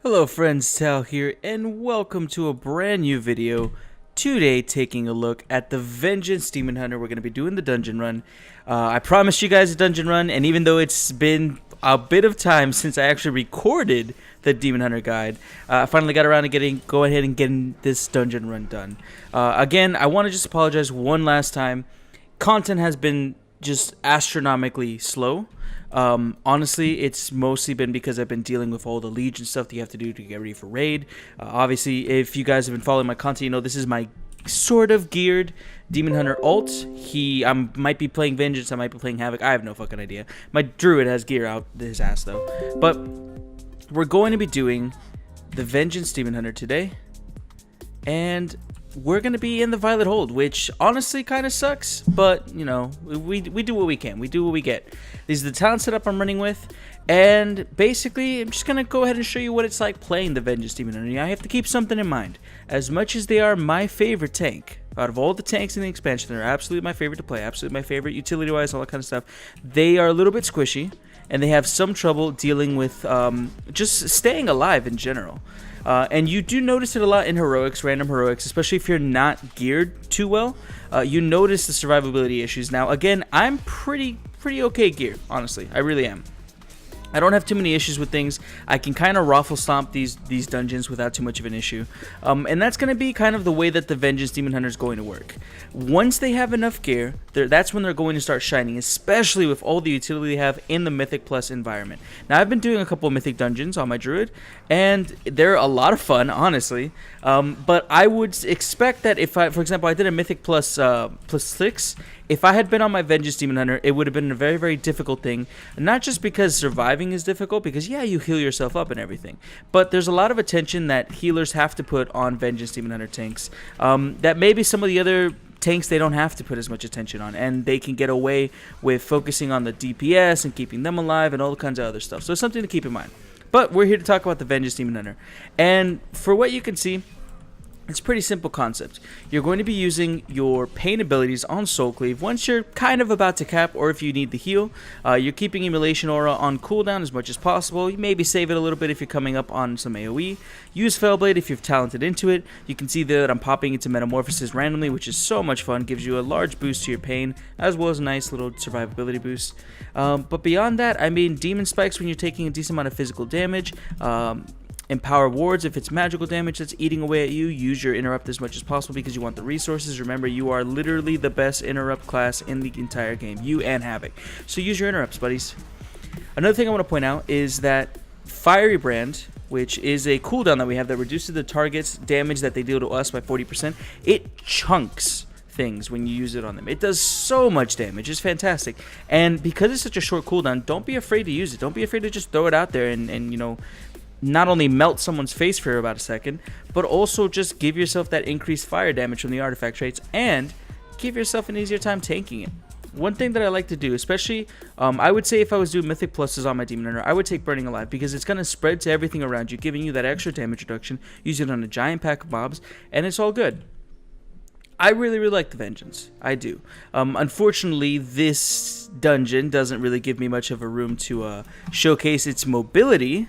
Hello friends, Tal here, and welcome to a brand new video. Today, taking a look at the Vengeance Demon Hunter. We're going to be doing the dungeon run. I promised you guys a dungeon run, and even though it's been a bit of time since I actually recorded the Demon Hunter guide, I finally got around to go ahead and getting this dungeon run done. Again, I want to just apologize one last time. Content has been just astronomically slow. Honestly, it's mostly been because I've been dealing with all the Legion stuff that you have to do to get ready for raid. Obviously, if you guys have been following my content, you know this is my sort of geared Demon Hunter alt. I might be playing Vengeance, I might be playing Havoc, I have no fucking idea. My Druid has gear out his ass though. But we're going to be doing the Vengeance Demon Hunter today, and we're going to be in the Violet Hold, which honestly kind of sucks, but, you know, we do what we can. We do what we get. These are the talent setup I'm running with, and basically, I'm just going to go ahead and show you what it's like playing the Vengeance Demon Hunter. I have to keep something in mind. As much as they are my favorite tank, out of all the tanks in the expansion, they're absolutely my favorite to play, absolutely my favorite utility-wise, all that kind of stuff. They are a little bit squishy, and they have some trouble dealing with just staying alive in general. And you do notice it a lot in heroics, random heroics, especially if you're not geared too well. You notice the survivability issues. Now, again, I'm pretty okay geared, honestly. I really am. I don't have too many issues with things. I can kind of raffle stomp these dungeons without too much of an issue. And that's going to be kind of the way that the Vengeance Demon Hunter is going to work. Once they have enough gear, that's when they're going to start shining, especially with all the utility they have in the Mythic Plus environment. Now, I've been doing a couple of Mythic dungeons on my Druid, and they're a lot of fun, honestly. But I would expect that if for example, I did a Mythic plus 6, if I had been on my Vengeance Demon Hunter, it would have been a very, very difficult thing. Not just because surviving is difficult, because yeah, you heal yourself up and everything, but there's a lot of attention that healers have to put on Vengeance Demon Hunter tanks that maybe some of the other tanks they don't have to put as much attention on, and they can get away with focusing on the DPS and keeping them alive and all kinds of other stuff. So it's something to keep in mind. But we're here to talk about the Vengeance Demon Hunter, and for what you can see, it's a pretty simple concept. You're going to be using your pain abilities on Soul Cleave once you're kind of about to cap, or if you need the heal. You're keeping Immolation Aura on cooldown as much as possible. You maybe save it a little bit if you're coming up on some AoE. Use Fellblade if you've talented into it. You can see there that I'm popping into Metamorphosis randomly, which is so much fun. Gives you a large boost to your pain, as well as a nice little survivability boost. But beyond that, I mean, Demon Spikes when you're taking a decent amount of physical damage. Empower wards if it's magical damage that's eating away at you. Use your interrupt as much as possible because you want the resources. Remember, you are literally the best interrupt class in the entire game, you and Havoc. So use your interrupts, buddies. Another thing I want to point out is that Fiery Brand, which is a cooldown that we have that reduces the target's damage that they deal to us by 40%, it chunks things when you use it on them. It does so much damage. It's fantastic. And because it's such a short cooldown, don't be afraid to use it. Don't be afraid to just throw it out there and you know, not only melt someone's face for about a second, but also just give yourself that increased fire damage from the artifact traits and give yourself an easier time tanking it. One thing that I like to do, especially, I would say if I was doing Mythic Pluses on my Demon Hunter, I would take Burning Alive because it's going to spread to everything around you, giving you that extra damage reduction. Use it on a giant pack of mobs, and it's all good. I really like the Vengeance. I do. Unfortunately, this dungeon doesn't really give me much of a room to showcase its mobility,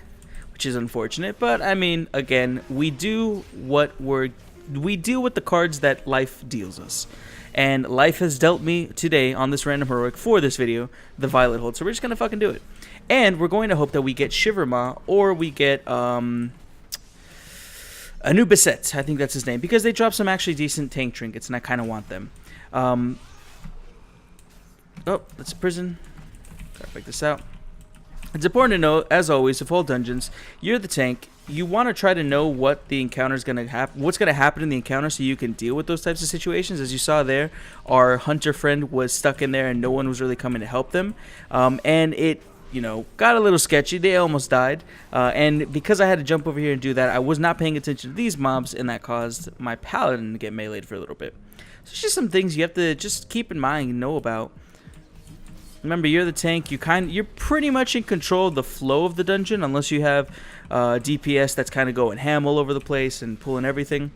which is unfortunate, but I mean, again, we deal with the cards that life deals us, and life has dealt me today on this random heroic for this video the Violet Hold, so we're just gonna fucking do it, and we're going to hope that we get Shivermaw or we get a new Beset. I think that's his name, because they drop some actually decent tank trinkets and I kind of want them. Oh, that's a prison. Gotta break this out. It's important to know, as always, with all dungeons, you're the tank. You want to try to know what the encounter is going to happen, what's going to happen in the encounter, so you can deal with those types of situations. As you saw there, our hunter friend was stuck in there, and no one was really coming to help them, and it, you know, got a little sketchy. They almost died, and because I had to jump over here and do that, I was not paying attention to these mobs, and that caused my paladin to get meleeed for a little bit. So it's just some things you have to just keep in mind and know about. Remember, you're the tank. You're pretty much in control of the flow of the dungeon, unless you have DPS that's kind of going ham all over the place and pulling everything.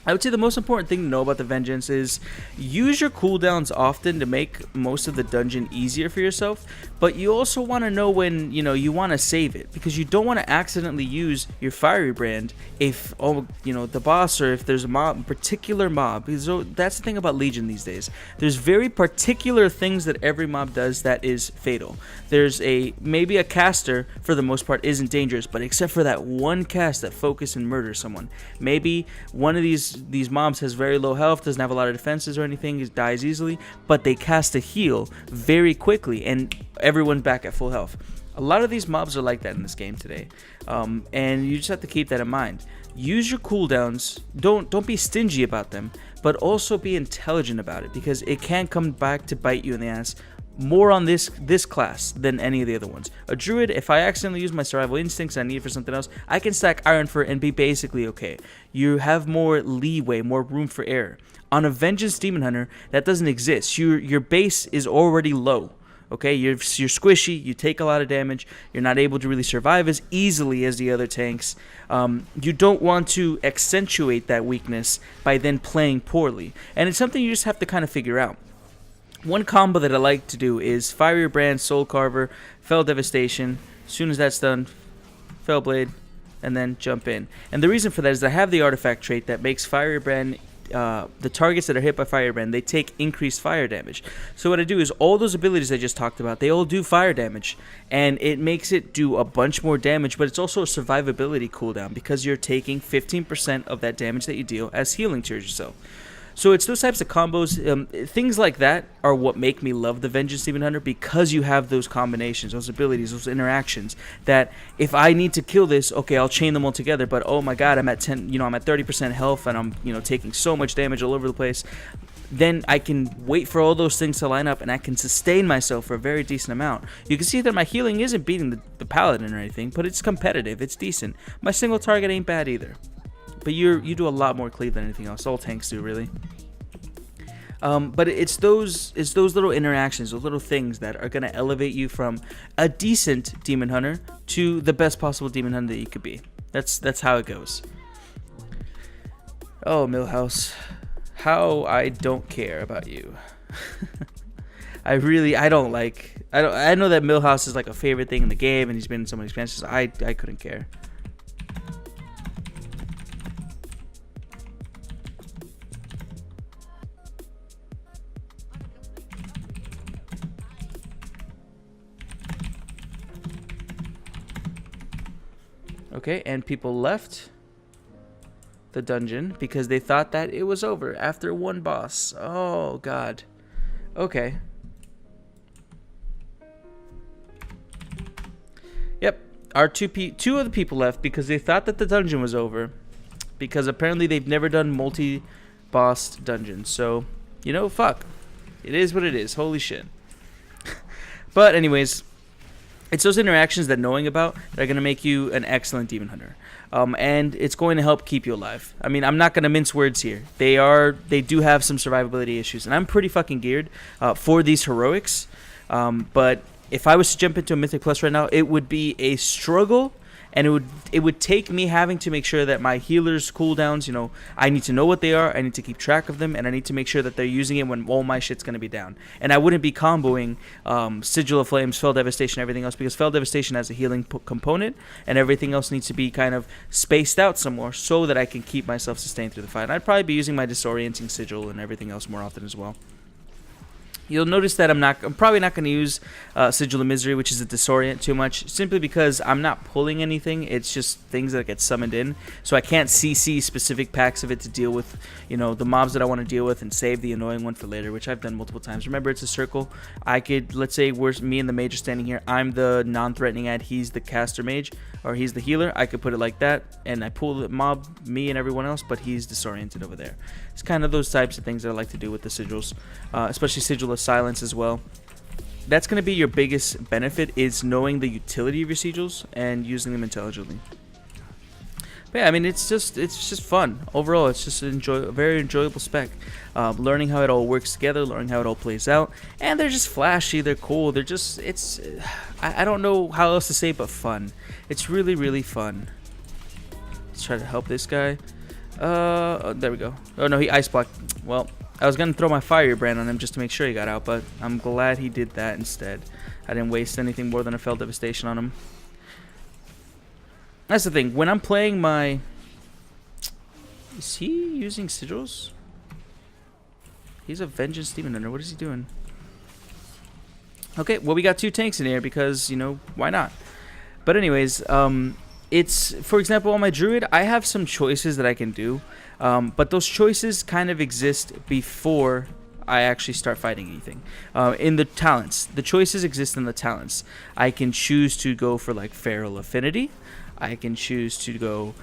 I would say the most important thing to know about the Vengeance is use your cooldowns often to make most of the dungeon easier for yourself, but you also want to know when, you want to save it, because you don't want to accidentally use your fiery brand if, the boss, or if there's a particular mob, because that's the thing about Legion these days. There's very particular things that every mob does that is fatal. There's maybe a caster, for the most part, isn't dangerous, but except for that one cast that focus and murder someone. Maybe one of these mobs has very low health, doesn't have a lot of defenses or anything, it dies easily, but they cast a heal very quickly and everyone's back at full health. A lot of these mobs are like that in this game today, and you just have to keep that in mind. Use your cooldowns, don't be stingy about them, but also be intelligent about it, because it can come back to bite you in the ass more on this class than any of the other ones. A druid, if I accidentally use my survival instincts and I need it for something else, I can stack iron for it and be basically okay. You have more leeway, more room for error. On a Vengeance Demon Hunter, that doesn't exist. Your base is already low. Okay, you're squishy, you take a lot of damage, you're not able to really survive as easily as the other tanks. You don't want to accentuate that weakness by then playing poorly, and it's something you just have to kind of figure out. One combo that I like to do is Fiery Brand, Soul Carver, Fell Devastation. As soon as that's done, Fell Blade, and then jump in. And the reason for that is I have the artifact trait that makes Fiery Brand, the targets that are hit by Fire Brand, they take increased fire damage. So what I do is all those abilities I just talked about, they all do fire damage, and it makes it do a bunch more damage, but it's also a survivability cooldown because you're taking 15% of that damage that you deal as healing to yourself. So it's those types of combos, things like that are what make me love the Vengeance Demon Hunter, because you have those combinations, those abilities, those interactions, that if I need to kill this, okay, I'll chain them all together, but oh my god, I'm at 30% health, and I'm taking so much damage all over the place. Then I can wait for all those things to line up, and I can sustain myself for a very decent amount. You can see that my healing isn't beating the Paladin or anything, but it's competitive, it's decent. My single target ain't bad either. But you do a lot more cleave than anything else. All tanks do, really. But it's those little interactions, those little things that are gonna elevate you from a decent Demon Hunter to the best possible Demon Hunter that you could be. That's how it goes. Oh, Millhouse, how I don't care about you. I know that Millhouse is like a favorite thing in the game, and he's been in so many expansions. I couldn't care. Okay, and people left the dungeon because they thought that it was over after one boss. Oh, God. Okay. Yep, our two of the people left because they thought that the dungeon was over, because apparently they've never done multi-boss dungeons. So, fuck. It is what it is. Holy shit. But anyways, it's those interactions that knowing about that are going to make you an excellent Demon Hunter. And it's going to help keep you alive. I mean, I'm not going to mince words here. They do have some survivability issues, and I'm pretty fucking geared for these heroics. But if I was to jump into a Mythic Plus right now, it would be a struggle, and it would take me having to make sure that my healers' cooldowns, I need to know what they are, I need to keep track of them, and I need to make sure that they're using it when all my shit's going to be down. And I wouldn't be comboing Sigil of Flames, Fell Devastation, everything else, because Fell Devastation has a healing component, and everything else needs to be kind of spaced out some more so that I can keep myself sustained through the fight. And I'd probably be using my Disorienting Sigil and everything else more often as well. You'll notice that I'm probably not going to use Sigil of Misery, which is a disorient, too much, simply because I'm not pulling anything. It's just things that get summoned in, so I can't CC specific packs of it to deal with, the mobs that I want to deal with and save the annoying one for later, which I've done multiple times. Remember, it's a circle. I could, let's say, me and the mage are standing here. I'm the non-threatening ad. He's the caster mage, or he's the healer. I could put it like that, and I pull the mob, me and everyone else, but he's disoriented over there. It's kind of those types of things that I like to do with the sigils, especially Sigil of Silence as well. That's going to be your biggest benefit, is knowing the utility of your sigils and using them intelligently. But yeah, I mean, it's just fun overall. It's just a very enjoyable spec. Learning how it all works together, learning how it all plays out, and they're just flashy. They're cool. They're just I don't know how else to say but fun. It's really fun. Let's try to help this guy. Oh, there we go. Oh no, he ice blocked. Well, I was gonna throw my firebrand on him just to make sure he got out, but I'm glad he did that instead. I didn't waste anything more than a Fell Devastation on him. That's the thing. When I'm playing my... Is he using sigils? He's a Vengeance Demon Hunter. What is he doing? Okay, well, we got 2 tanks in here because, you know, why not? But anyways, it's, for example, on my Druid, I have some choices that I can do. But those choices kind of exist before I actually start fighting anything. In the talents, the choices exist in the talents. I can choose to go for, like, Feral Affinity. I can choose to go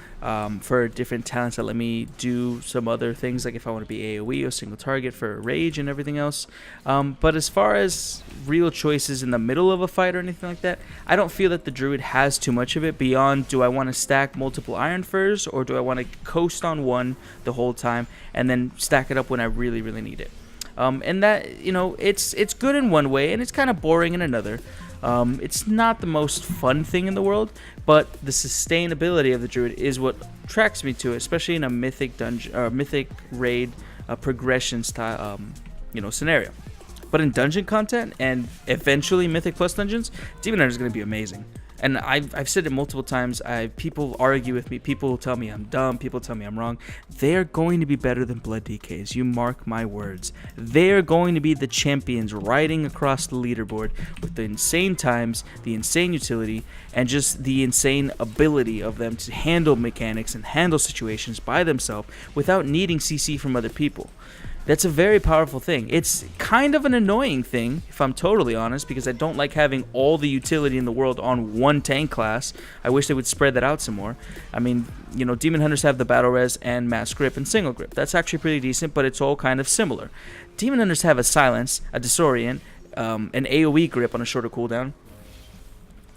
for different talents that let me do some other things, like if I want to be AoE or single target for rage and everything else. But as far as real choices in the middle of a fight or anything like that, I don't feel that the Druid has too much of it beyond, do I want to stack multiple Iron Furs or do I want to coast on one the whole time and then stack it up when I really, really need it. And that, you know, it's good in one way and it's kind of boring in another. It's not the most fun thing in the world, but the sustainability of the Druid is what attracts me to it, especially in a mythic dungeon or mythic raid progression style, you know, scenario. But in dungeon content and eventually Mythic Plus dungeons, Demon Hunter is going to be amazing. And I've said it multiple times. People argue with me. People tell me I'm dumb. People tell me I'm wrong. They're going to be better than Blood DKs. You mark my words. They're going to be the champions riding across the leaderboard with the insane times, the insane utility, and just the insane ability of them to handle mechanics and handle situations by themselves without needing CC from other people. That's a very powerful thing. It's kind of an annoying thing, if I'm totally honest, because I don't like having all the utility in the world on one tank class. I wish they would spread that out some more. I mean, you know, Demon Hunters have the Battle Res and Mass Grip and Single Grip. That's actually pretty decent, but it's all kind of similar. Demon Hunters have a Silence, a Disorient, an AoE Grip on a shorter cooldown.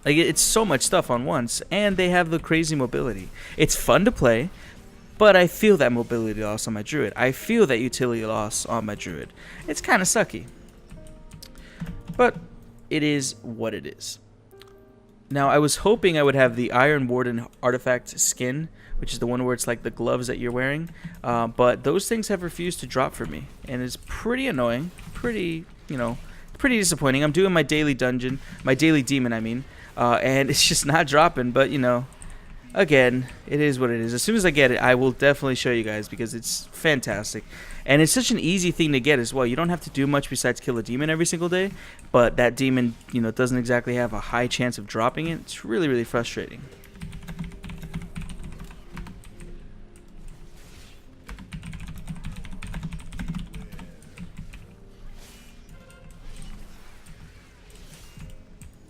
Like, it's so much stuff on once, and they have the crazy mobility. It's fun to play. But I feel that mobility loss on my Druid. I feel that utility loss on my Druid. It's kind of sucky. But it is what it is. Now, I was hoping I would have the Iron Warden artifact skin, which is the one where it's like the gloves that you're wearing. But those things have refused to drop for me. And it's pretty annoying. Pretty, you know, pretty disappointing. I'm doing my daily dungeon. My daily demon, I mean. And it's just not dropping. But, you know, again, it is what it is. As soon as I get it, I will definitely show you guys because it's fantastic. And it's such an easy thing to get as well. You don't have to do much besides kill a demon every single day. But that demon, you know, doesn't exactly have a high chance of dropping it. It's really, really frustrating.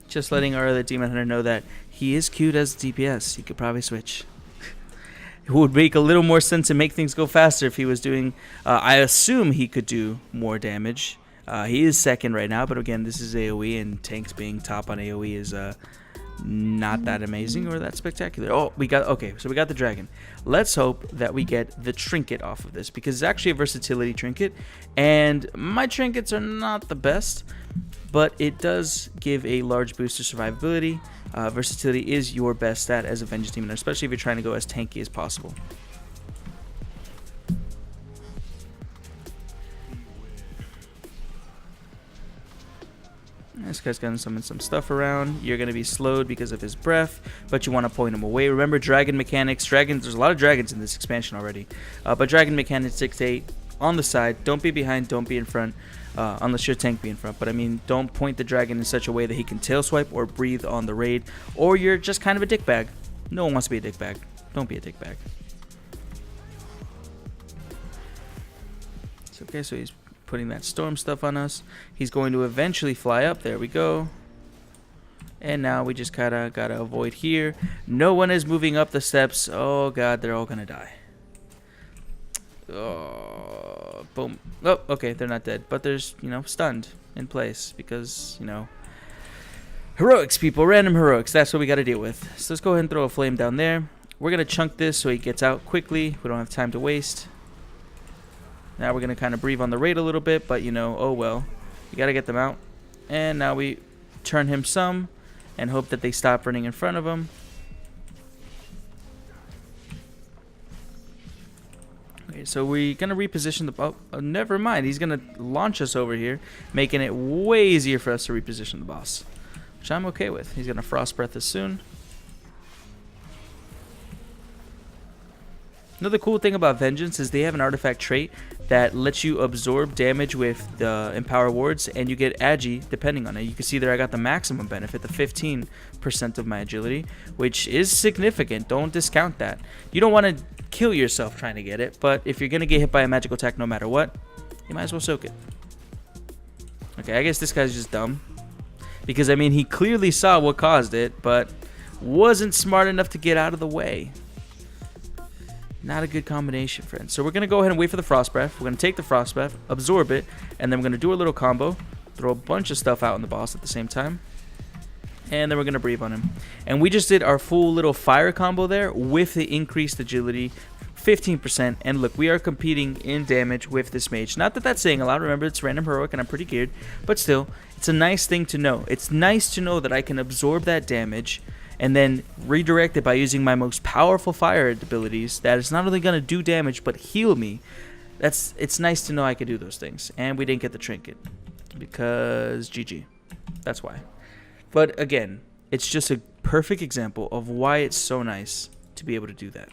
Just letting our other demon hunter know that he is cute as DPS. He could probably switch. It would make a little more sense and make things go faster if he was doing... I assume he could do more damage. He is second right now, but again, this is AoE, and tanks being top on AoE is not that amazing or that spectacular. Oh, we got... Okay, so we got the dragon. Let's hope that we get the trinket off of this, because it's actually a versatility trinket, and my trinkets are not the best, but it does give a large boost to survivability. Versatility is your best stat as a Vengeance Demon, especially if you're trying to go as tanky as possible. This guy's gonna summon some stuff around. You're gonna be slowed because of his breath, but you want to point him away. Remember dragon mechanics. Dragons. There's a lot of dragons in this expansion already, but dragon mechanics dictate on the side. Don't be behind. Don't be in front. Unless your tank be in front. But I mean, don't point the dragon in such a way that he can tail swipe or breathe on the raid, or you're just kind of a dickbag. No one wants to be a dickbag. Don't be a dickbag. It's okay, so he's putting that storm stuff on us. He's going to eventually fly up. There we go. And now we just gotta avoid here. No one is moving up the steps. Oh god, they're all gonna die. Oh, boom. Oh, okay, they're not dead, but there's, you know, stunned in place because, you know, heroics, people, random heroics. That's what we got to deal with. So let's go ahead and throw a flame down there. We're gonna chunk this so he gets out quickly. We don't have time to waste. Now we're gonna kind of breathe on the raid a little bit, but you know, oh well, you gotta get them out. And now we turn him some and hope that they stop running in front of him. Wait, so we're going to reposition the... Oh, never mind. He's going to launch us over here, making it way easier for us to reposition the boss, which I'm okay with. He's going to Frost Breath us soon. Another cool thing about Vengeance is they have an artifact trait that lets you absorb damage with the Empower wards, and you get agi depending on it. You can see there I got the maximum benefit, the 15% of my agility, which is significant. Don't discount that. You don't want to kill yourself trying to get it, but if you're going to get hit by a magical attack no matter what, you might as well soak it. Okay, I guess this guy's just dumb. Because, I mean, he clearly saw what caused it, but wasn't smart enough to get out of the way. Not a good combination, friends. So we're going to go ahead and wait for the Frost Breath. We're going to take the Frost Breath, absorb it, and then we're going to do a little combo, throw a bunch of stuff out on the boss at the same time, and then we're going to breathe on him. And we just did our full little fire combo there with the increased agility, 15%, and look, we are competing in damage with this mage. Not that that's saying a lot. Remember, it's random heroic, and I'm pretty geared, but still, it's a nice thing to know. It's nice to know that I can absorb that damage and then redirect it by using my most powerful fire abilities that is not only going to do damage but heal me. It's nice to know I can do those things. And we didn't get the trinket because GG. That's why. But again, it's just a perfect example of why it's so nice to be able to do that.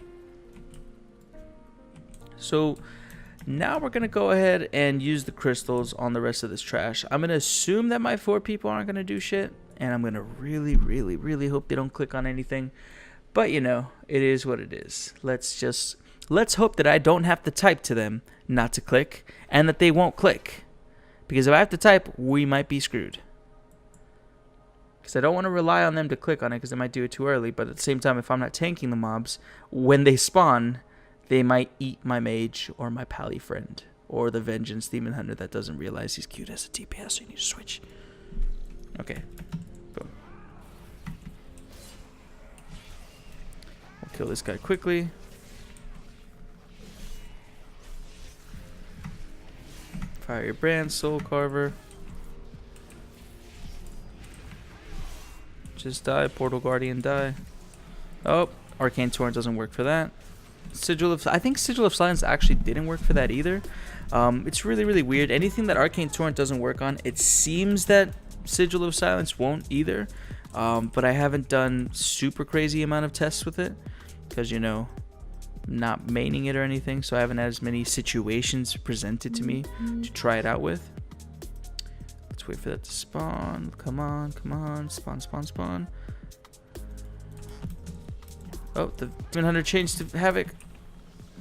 So now we're going to go ahead and use the crystals on the rest of this trash. I'm going to assume that my 4 people aren't going to do shit. And I'm going to really, really, really hope they don't click on anything. But, you know, it is what it is. Let's hope that I don't have to type to them not to click. And that they won't click. Because if I have to type, we might be screwed. Because I don't want to rely on them to click on it because they might do it too early. But at the same time, if I'm not tanking the mobs, when they spawn, they might eat my mage or my pally friend. Or the Vengeance Demon Hunter that doesn't realize he's cute as a DPS, so you need to switch. Okay. Boom. We'll kill this guy quickly. Fire your brand, Soul Carver. Just die, Portal Guardian, die. Oh, Arcane Torrent doesn't work for that. I think Sigil of Silence actually didn't work for that either. It's really, really weird. Anything that Arcane Torrent doesn't work on, it seems that Sigil of Silence won't either. But I haven't done super crazy amount of tests with it because, you know, I'm not maining it or anything, so I haven't had as many situations presented to me to try it out with. Let's wait for that to spawn. Come on, come on. Spawn, spawn, spawn. Oh, the Demon Hunter changed to Havoc.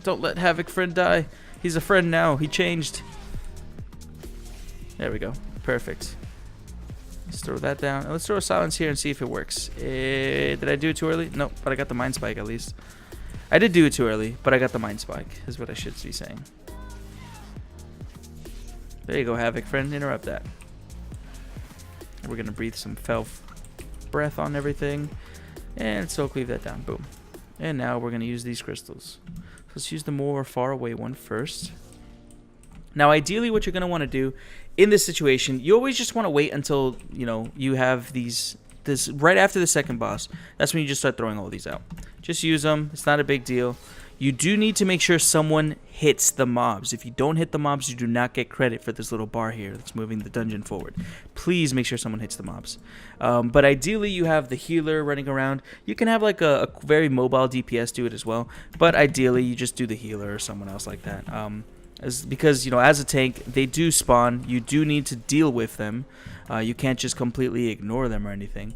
Don't let Havoc friend die. He's a friend now. He changed. There we go. Perfect. Let's throw that down. Let's throw a silence here and see if it works. Did I do it too early? No, but I got the Mind Spike at least. I did do it too early, but I got the Mind Spike, is what I should be saying. There you go, Havoc friend. Interrupt that. We're going to breathe some fell breath on everything. And so cleave that down. Boom. And now we're going to use these crystals. Let's use the more far away one first. Now, ideally, what you're going to want to do in this situation, you always just want to wait until, you know, you have this right after the second boss. That's when you just start throwing all these out. Just use them. It's not a big deal. You do need to make sure someone hits the mobs. If you don't hit the mobs, you do not get credit for this little bar here that's moving the dungeon forward. Please make sure someone hits the mobs. But ideally, you have the healer running around. You can have like a very mobile DPS do it as well. But ideally, you just do the healer or someone else like that. Because, you know, as a tank, they do spawn. You do need to deal with them. You can't just completely ignore them or anything.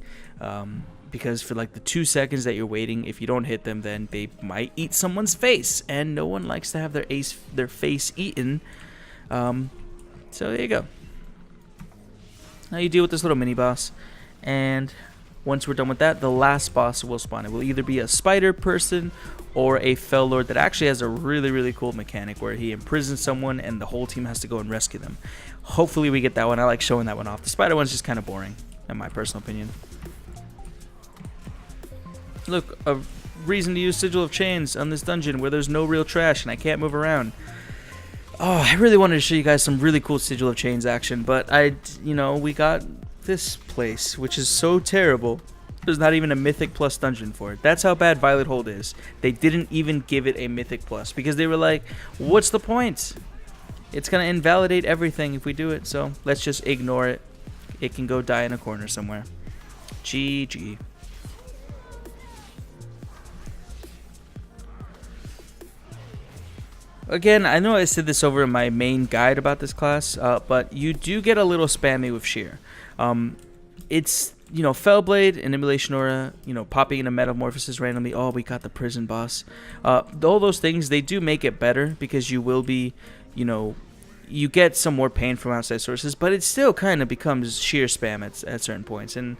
Because for like the 2 seconds that you're waiting, if you don't hit them, then they might eat someone's face, and no one likes to have their face eaten. So there you go. Now you deal with this little mini boss, and once we're done with that, the last boss will spawn. It will either be a spider person or a fell lord that actually has a really, really cool mechanic where he imprisons someone and the whole team has to go and rescue them. Hopefully we get that one. I like showing that one off. The spider one's just kind of boring, in my personal opinion. Look, a reason to use Sigil of Chains on this dungeon where there's no real trash and I can't move around. Oh, I really wanted to show you guys some really cool Sigil of Chains action, but we got this place, which is so terrible There's not even a Mythic Plus dungeon for it. That's how bad Violet Hold is. They didn't even give it a Mythic Plus because they were like, what's the point? It's going to invalidate everything if we do it, so let's just ignore it. It can go die in a corner somewhere. GG. Again, I know I said this over in my main guide about this class, but you do get a little spammy with Sheer. It's, you know, Fellblade and Immolation Aura, you know, popping into Metamorphosis randomly. Oh, we got the prison boss. All those things, they do make it better because you will be, you know, you get some more pain from outside sources, but it still kind of becomes sheer spam at certain points, and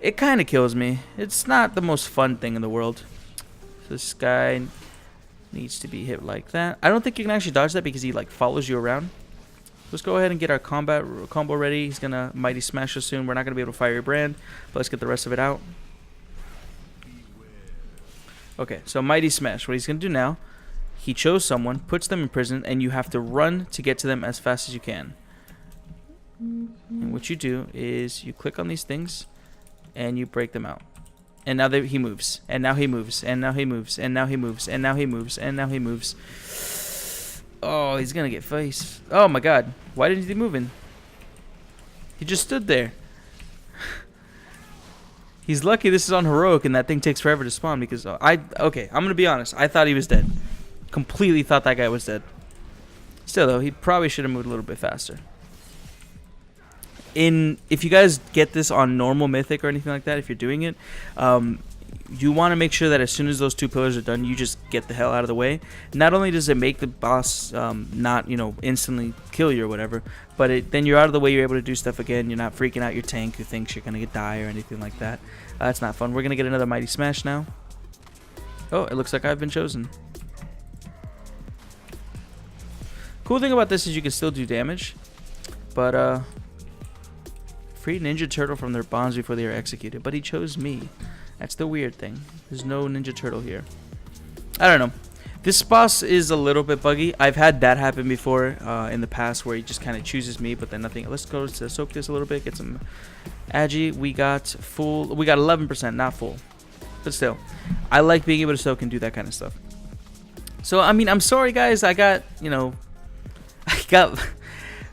it kind of kills me. It's not the most fun thing in the world. So this guy needs to be hit like that. I don't think you can actually dodge that because he like follows you around. Let's go ahead and get our combo ready. He's gonna Mighty Smash us soon. We're not gonna be able to fire your brand, but let's get the rest of it out. Okay, so Mighty Smash. What he's gonna do now, he chose someone, puts them in prison, and you have to run to get to them as fast as you can. And what you do is you click on these things and you break them out. And now he moves, and now he moves, and now he moves, and now he moves, and now he moves, and now he moves. Oh, he's gonna get faced. Oh my god. Why didn't he move in? He just stood there. He's lucky this is on heroic and that thing takes forever to spawn because okay, I'm gonna be honest. I thought he was dead. Completely thought that guy was dead. Still though, he probably should have moved a little bit faster. If you guys get this on normal mythic or anything like that, if you're doing it, you want to make sure that as soon as those two pillars are done, you just get the hell out of the way. Not only does it make the boss not, you know, instantly kill you or whatever, but then you're out of the way, you're able to do stuff again. You're not freaking out your tank who thinks you're gonna die or anything like that. That's not fun. We're gonna get another Mighty Smash now. Oh, it looks like I've been chosen. Cool thing about this is you can still do damage, but free Ninja Turtle from their bombs before they are executed, but he chose me. That's the weird thing. There's no Ninja Turtle here. I don't know. This boss is a little bit buggy. I've had that happen before in the past where he just kind of chooses me, but then nothing. Let's go to soak this a little bit, get some Agi. We got full. We got 11%, not full, but still, I like being able to soak and do that kind of stuff. So I mean, I'm sorry guys. I got, you know, I got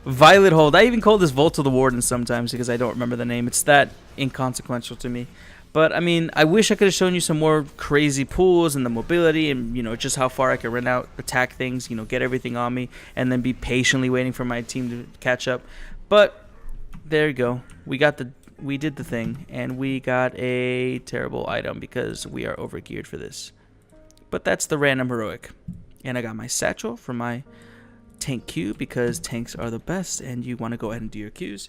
Violet Hold. I even call this Volt of the Warden sometimes because I don't remember the name. It's that inconsequential to me. But I mean, I wish I could have shown you some more crazy pools and the mobility and, you know, just how far I could run out, attack things, you know, get everything on me, and then be patiently waiting for my team to catch up. But there you go. We did the thing, and we got a terrible item because we are overgeared for this. But that's the random heroic. And I got my satchel for my tank Q because tanks are the best, and you want to go ahead and do your Qs.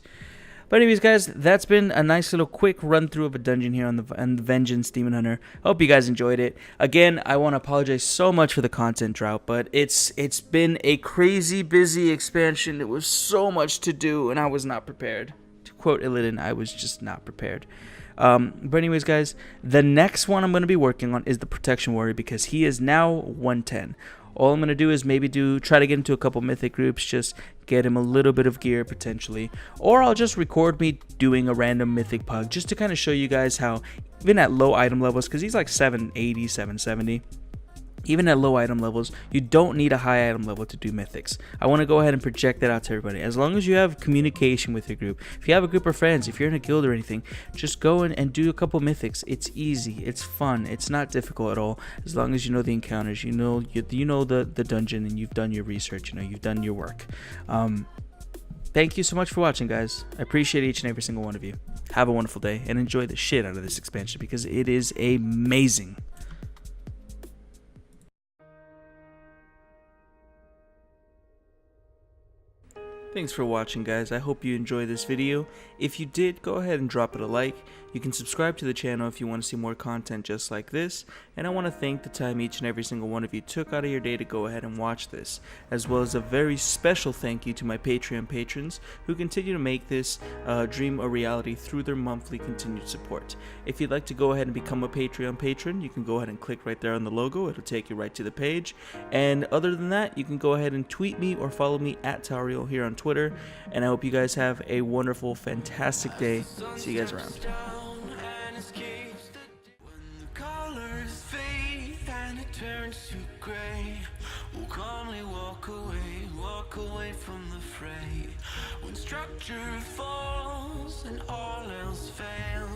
But anyways, guys, that's been a nice little quick run through of a dungeon here on the Vengeance Demon Hunter. Hope you guys enjoyed it. Again, I want to apologize so much for the content drought, but it's been a crazy busy expansion. It was so much to do, and I was not prepared. To quote Illidan, I was just not prepared. But anyways, guys, the next one I'm going to be working on is the Protection Warrior because he is now 110. All I'm going to do is maybe try to get into a couple mythic groups, just get him a little bit of gear potentially. Or I'll just record me doing a random mythic pug just to kind of show you guys how, even at low item levels, because he's like 780, 770. Even at low item levels, you don't need a high item level to do mythics. I want to go ahead and project that out to everybody. As long as you have communication with your group, if you have a group of friends, if you're in a guild or anything, just go in and do a couple mythics. It's easy, it's fun, it's not difficult at all. As long as you know the encounters, you know the dungeon, and you've done your research, you know you've done your work. Thank you so much for watching, guys. I appreciate each and every single one of you. Have a wonderful day and enjoy the shit out of this expansion because it is amazing. Thanks for watching, guys. I hope you enjoyed this video. If you did, go ahead and drop it a like. You can subscribe to the channel if you want to see more content just like this. And I want to thank the time each and every single one of you took out of your day to go ahead and watch this, as well as a very special thank you to my Patreon patrons who continue to make this dream a reality through their monthly continued support. If you'd like to go ahead and become a Patreon patron, you can go ahead and click right there on the logo. It'll take you right to the page. And other than that, you can go ahead and tweet me or follow me at Tauriel here on Twitter. And I hope you guys have a wonderful, fantastic day. See you guys around. structure falls and all else fails.